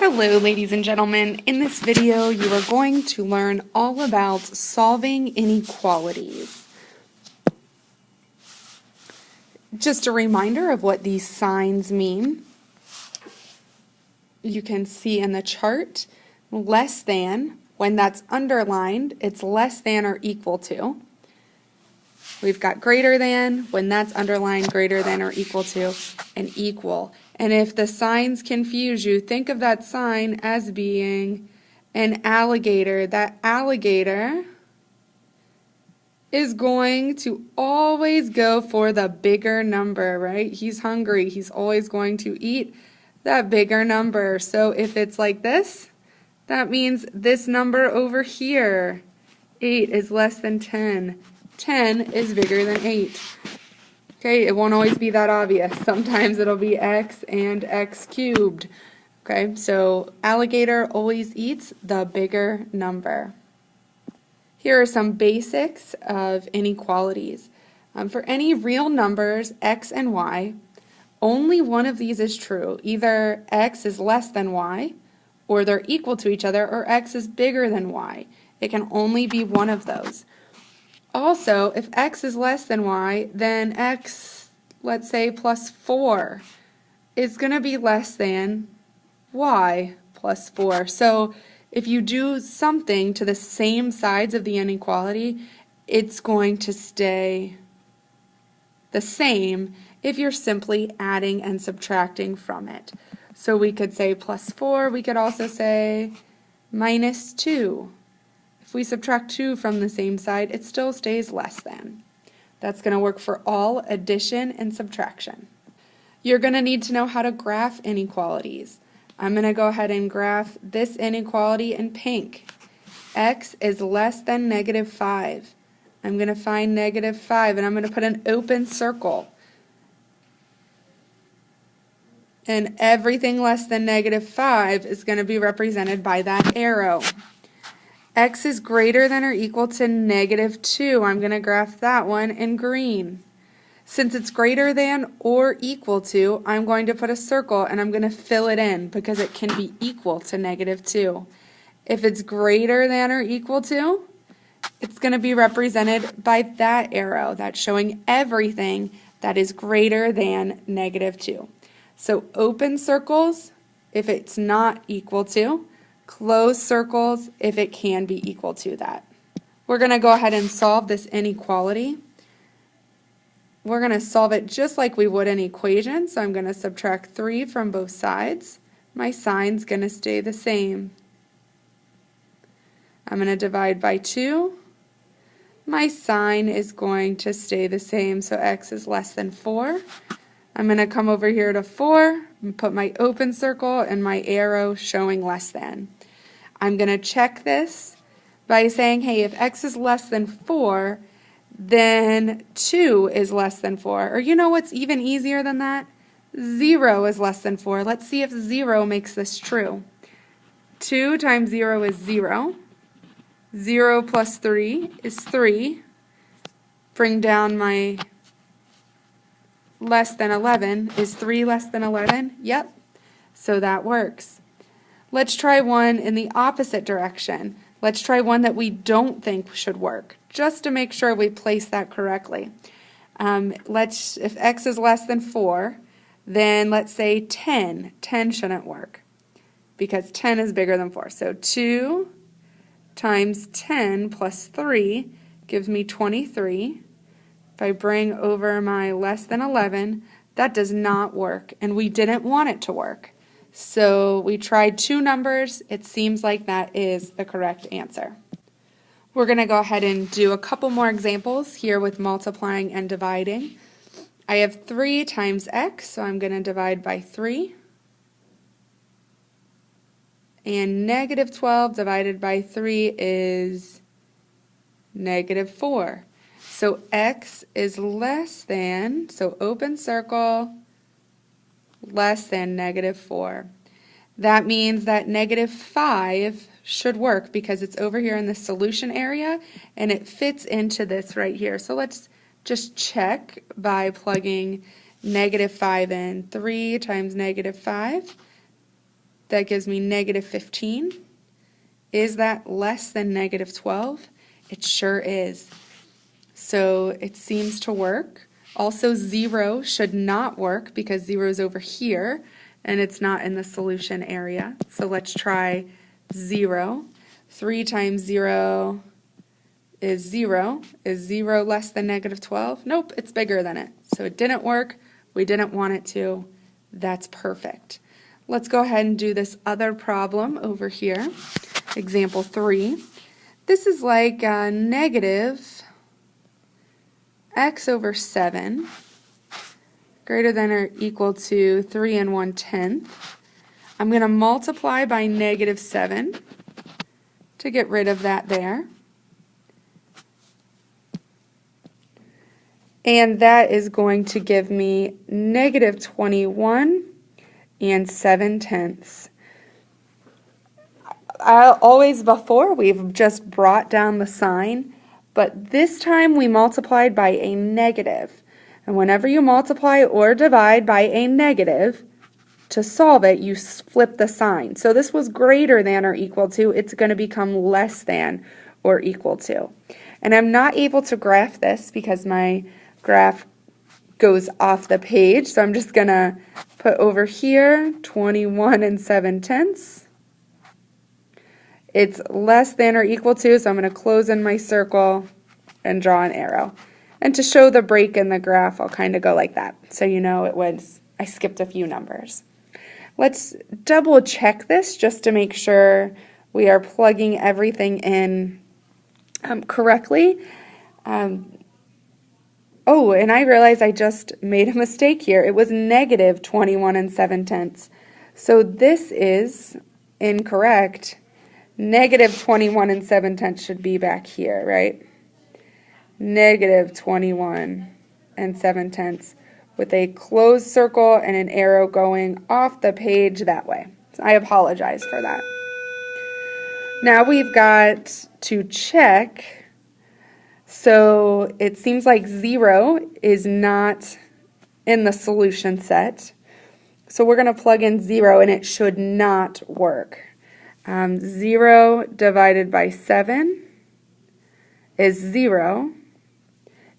Hello, ladies and gentlemen. In this video, you are going to learn all about solving inequalities. Just a reminder of what these signs mean. You can see in the chart, less than, when that's underlined, it's less than or equal to. We've got greater than, when that's underlined, greater than or equal to, and equal. And if the signs confuse you, think of that sign as being an alligator. That alligator is going to always go for the bigger number, right? He's hungry. He's always going to eat that bigger number. So if it's like this, that means this number over here, 8 is less than 10. 10 is bigger than 8. Okay, it won't always be that obvious. Sometimes it'll be x and x cubed. Okay, so alligator always eats the bigger number. Here are some basics of inequalities. For any real numbers, x and y, only one of these is true. Either x is less than y, or they're equal to each other, or x is bigger than y. It can only be one of those. Also, if x is less than y, then x, let's say plus 4, is going to be less than y plus 4. So if you do something to the same sides of the inequality, it's going to stay the same if you're simply adding and subtracting from it. So we could say plus 4, we could also say minus 2. If we subtract 2 from the same side, it still stays less than. That's going to work for all addition and subtraction. You're going to need to know how to graph inequalities. I'm going to go ahead and graph this inequality in pink. X is less than negative 5. I'm going to find negative 5 and I'm going to put an open circle. And everything less than negative 5 is going to be represented by that arrow. X is greater than or equal to negative 2. I'm going to graph that one in green. Since it's greater than or equal to, I'm going to put a circle and I'm going to fill it in because it can be equal to negative 2. If it's greater than or equal to, it's going to be represented by that arrow. That's showing everything that is greater than negative 2. So open circles if it's not equal to. Close circles if it can be equal to that. We're going to go ahead and solve this inequality. We're going to solve it just like we would an equation. So I'm going to subtract 3 from both sides. My sign's going to stay the same. I'm going to divide by 2. My sign is going to stay the same, so x is less than 4. I'm going to come over here to 4 and put my open circle and my arrow showing less than. I'm going to check this by saying, hey, if x is less than 4, then 2 is less than 4. Or you know what's even easier than that? 0 is less than 4. Let's see if 0 makes this true. 2 times 0 is 0. 0 plus 3 is 3. Bring down my less than 11. Is 3 less than 11? Yep. So that works. Let's try one in the opposite direction. Let's try one that we don't think should work, just to make sure we place that correctly. If x is less than 4, then let's say 10. 10 shouldn't work because 10 is bigger than 4. So 2 times 10 plus 3 gives me 23. If I bring over my less than 11, that does not work, and we didn't want it to work. So we tried 2 numbers. It seems like that is the correct answer. We're going to go ahead and do a couple more examples here with multiplying and dividing. I have 3 times x, so I'm going to divide by 3. And negative 12 divided by 3 is negative 4. So x is less than, so open circle, less than negative 4. That means that negative 5 should work because it's over here in the solution area and it fits into this right here. So let's just check by plugging negative 5 in. 3 times negative 5 That gives me negative 15. Is that less than negative 12? It sure is. So it seems to work. Also, 0 should not work because 0 is over here and it's not in the solution area. So let's try 0. 3 times 0 is 0. Is 0 less than negative 12? Nope, it's bigger than it. So it didn't work. We didn't want it to. That's perfect. Let's go ahead and do this other problem over here. Example 3. This is like negative x over 7 greater than or equal to 3 1/10. I'm going to multiply by negative 7 to get rid of that there. And that is going to give me negative 21 7/10. Always before, we've just brought down the sign, but this time we multiplied by a negative. And whenever you multiply or divide by a negative, to solve it, you flip the sign. So this was greater than or equal to, it's going to become less than or equal to. And I'm not able to graph this because my graph goes off the page, so I'm just going to put over here 21 7/10. It's less than or equal to, so I'm going to close in my circle and draw an arrow. And to show the break in the graph, I'll kind of go like that, so you know I skipped a few numbers. Let's double check this just to make sure we are plugging everything in correctly. Oh, and I realize I just made a mistake here. It was negative 21 7/10. So this is incorrect. Negative 21 7/10 should be back here, right? Negative 21 7/10 with a closed circle and an arrow going off the page that way. So I apologize for that. Now we've got to check. So it seems like 0 is not in the solution set. So we're going to plug in 0 and it should not work. 0 divided by 7 is 0.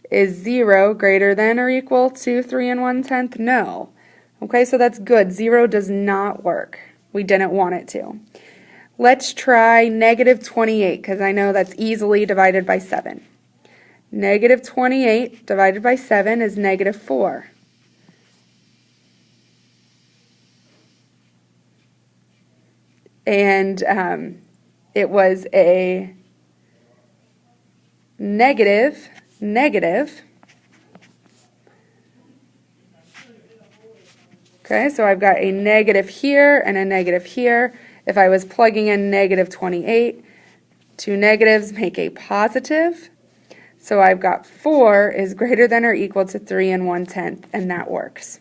Is 0 greater than or equal to 3 1/10? No. Okay, so that's good. 0 does not work. We didn't want it to. Let's try negative 28 because I know that's easily divided by 7. Negative 28 divided by 7 is negative 4. And it was a negative. Okay, so I've got a negative here and a negative here. If I was plugging in negative 28, two negatives make a positive. So I've got 4 is greater than or equal to 3 1/10, and that works.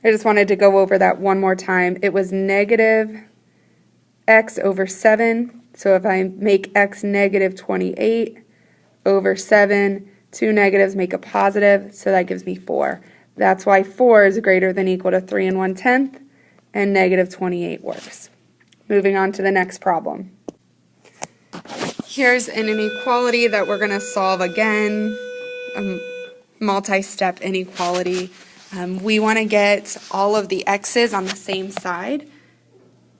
I just wanted to go over that one more time. It was negative x over 7. So if I make x negative 28 over 7, two negatives make a positive, so that gives me 4. That's why 4 is greater than or equal to 3 1/10, and negative 28 works. Moving on to the next problem. Here's an inequality that we're going to solve again, a multi-step inequality. We want to get all of the x's on the same side.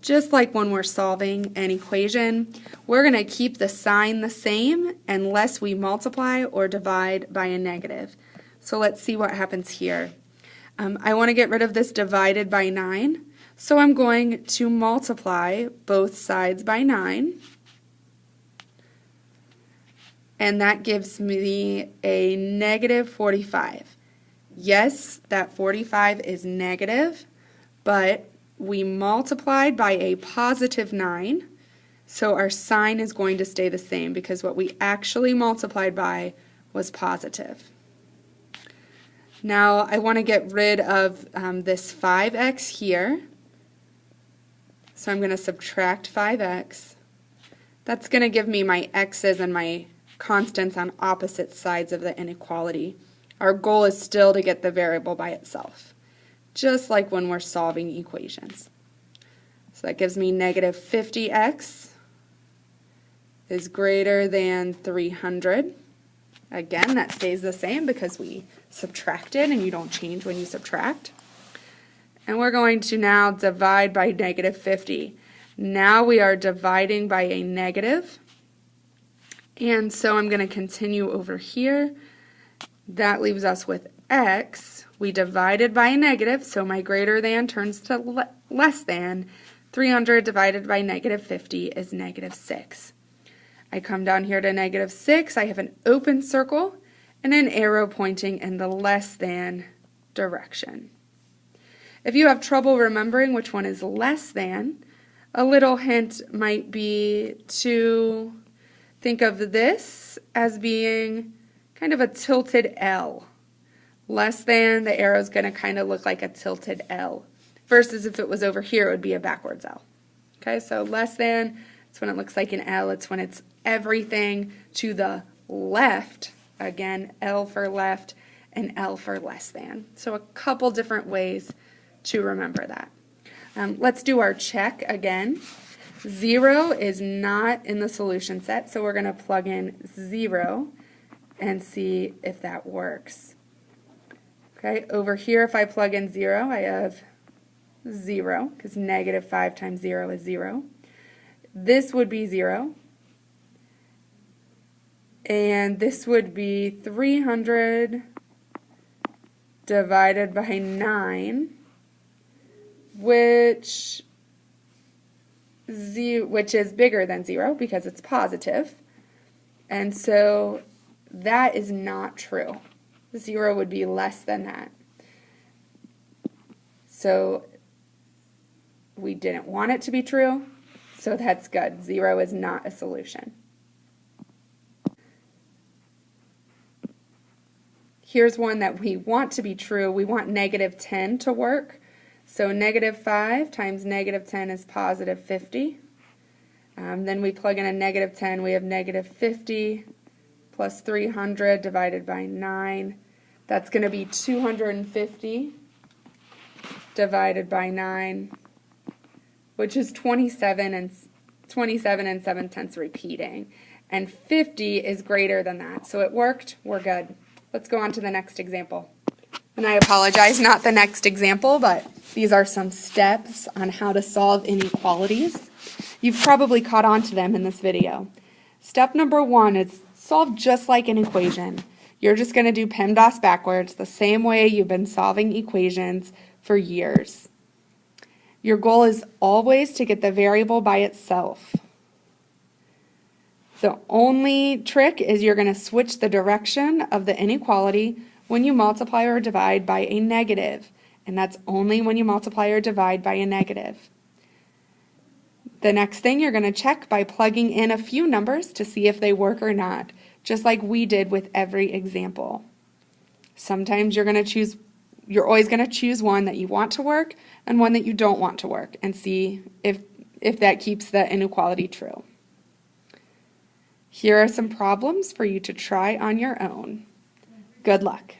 Just like when we're solving an equation, we're going to keep the sign the same unless we multiply or divide by a negative. So let's see what happens here. I want to get rid of this divided by 9, so I'm going to multiply both sides by 9. And that gives me a negative 45. Yes, that 45 is negative, but we multiplied by a positive 9, so our sign is going to stay the same because what we actually multiplied by was positive. Now I want to get rid of this 5x here, so I'm going to subtract 5x. That's going to give me my x's and my constants on opposite sides of the inequality. Our goal is still to get the variable by itself. just like when we're solving equations. So that gives me negative 50x is greater than 300. Again, that stays the same because we subtracted, and you don't change when you subtract. And we're going to now divide by negative 50. Now we are dividing by a negative. And so I'm going to continue over here. That leaves us with x. We divided by a negative, so my greater than turns to less than. 300 divided by negative 50 is negative 6. I come down here to negative 6. I have an open circle and an arrow pointing in the less than direction. If you have trouble remembering which one is less than, a little hint might be to think of this as being kind of a tilted L. Less than, the arrow is going to kind of look like a tilted L, versus if it was over here, it would be a backwards L. Okay, so less than, it's when it looks like an L. It's when it's everything to the left. Again, L for left and L for less than. So a couple different ways to remember that. Let's do our check again. 0 is not in the solution set, so we're going to plug in 0 and see if that works. Okay, over here if I plug in 0, I have 0, because negative 5 times 0 is 0. This would be 0. And this would be 300 divided by 9, which is bigger than 0 because it's positive. And so that is not true. 0 would be less than that. So we didn't want it to be true, so that's good. 0 is not a solution. Here's one that we want to be true. We want negative 10 to work. So negative 5 times negative 10 is positive 50. Then we plug in a negative 10. We have negative 50 plus 300 divided by 9. That's going to be 250 divided by 9, which is 27 and 7/10 repeating. And 50 is greater than that. So it worked. We're good. Let's go on to the next example. And I apologize, not the next example, but these are some steps on how to solve inequalities. You've probably caught on to them in this video. Step number 1 is solve just like an equation. You're just going to do PEMDAS backwards the same way you've been solving equations for years. Your goal is always to get the variable by itself. The only trick is you're going to switch the direction of the inequality when you multiply or divide by a negative, and that's only when you multiply or divide by a negative. The next thing you're going to check by plugging in a few numbers to see if they work or not, just like we did with every example. Sometimes you're always going to choose one that you want to work and one that you don't want to work, and see if that keeps the inequality true. Here are some problems for you to try on your own. Good luck.